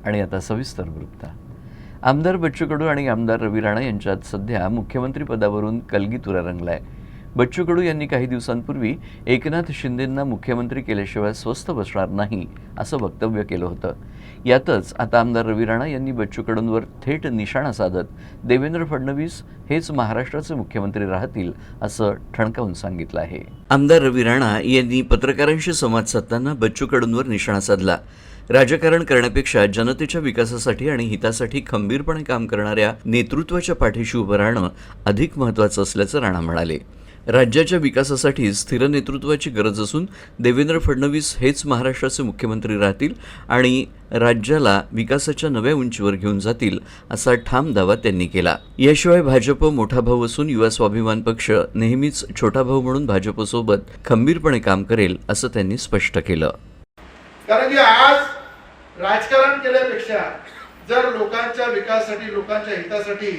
आणि आता सविस्तर वृत्त। आमदार बच्चू कडू आणि आमदार रवी राणा यांच्यात सध्या मुख्यमंत्री पदावरून कलगीतुरा रंगलाय। बच्चू कडू यांनी काही दिवसांपूर्वी एकनाथ शिंदेंना मुख्यमंत्री केल्याशिवाय स्वस्थ बसणार नाही असं वक्तव्य केलं होतं। यातच आता आमदार रवी राणा यांनी बच्चू कडूंवर थेट निशाणा साधत देवेंद्र फडणवीस हेच महाराष्ट्राचे मुख्यमंत्री राहतील असं ठणकावून सांगितलं आहे। आमदार रवी राणा यांनी पत्रकारांशी संवाद साधताना बच्चू कडूंवर निशाणा साधला। राजकारण करण्यापेक्षा जनतेच्या विकासासाठी आणि हितासाठी खंबीरपणे काम करणाऱ्या नेतृत्वाच्या पाठीशी उभं राहणं अधिक महत्त्वाचं असल्याचं राणा म्हणाले। राज्याच्या विकासासाठी स्थिर नेतृत्वाची गरज असून देवेंद्र फडणवीस हेच महाराष्ट्राचे मुख्यमंत्री राहतील आणि राज्याला विकासाच्या नव्या उंचीवर घेऊन जातील असा ठाम दावा त्यांनी केला। याशिवाय भाजप मोठा भाऊ असून युवा स्वाभिमान पक्ष नेहमीच छोटा भाऊ म्हणून भाजपसोबत खंबीरपणे काम करेल असं त्यांनी स्पष्ट केलं। कारण की आज राजकारण केल्यापेक्षा जर लोकांच्या विकासासाठी लोकांच्या हितासाठी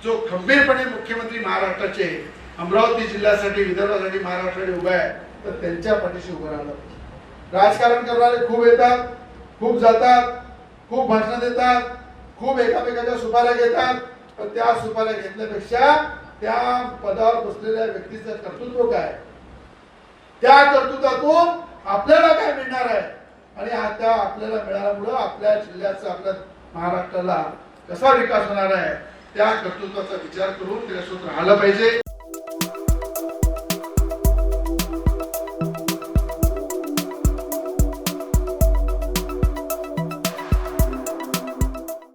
जो खंबीरपणे मुख्यमंत्री महाराष्ट्राचे अमरावती जिल्ह्यासाठी विदर्भासाठी महाराष्ट्रासाठी उभा आहे तर त्यांच्या पाठीशी उभं राहिलं। राजकारण करणारे खूप येतात, खूप जातात, खूप भाषणं देतात, खूप एकामेकाच्या सुपाऱ्या घेतात, पण त्या सुपाऱ्या घेतल्यापेक्षा त्या पदावर बसलेल्या व्यक्तीचं कर्तृत्व काय, त्या कर्तृत्वातून आपल्याला काय मिळणार आहे आणि आता आपल्याला मिळाल्यामुळं आपल्या जिल्ह्याचा आपल्या महाराष्ट्राला कसा विकास होणार आहे त्या कर्तृत्वाचा विचार करून त्याच्यासोबत राहिलं पाहिजे।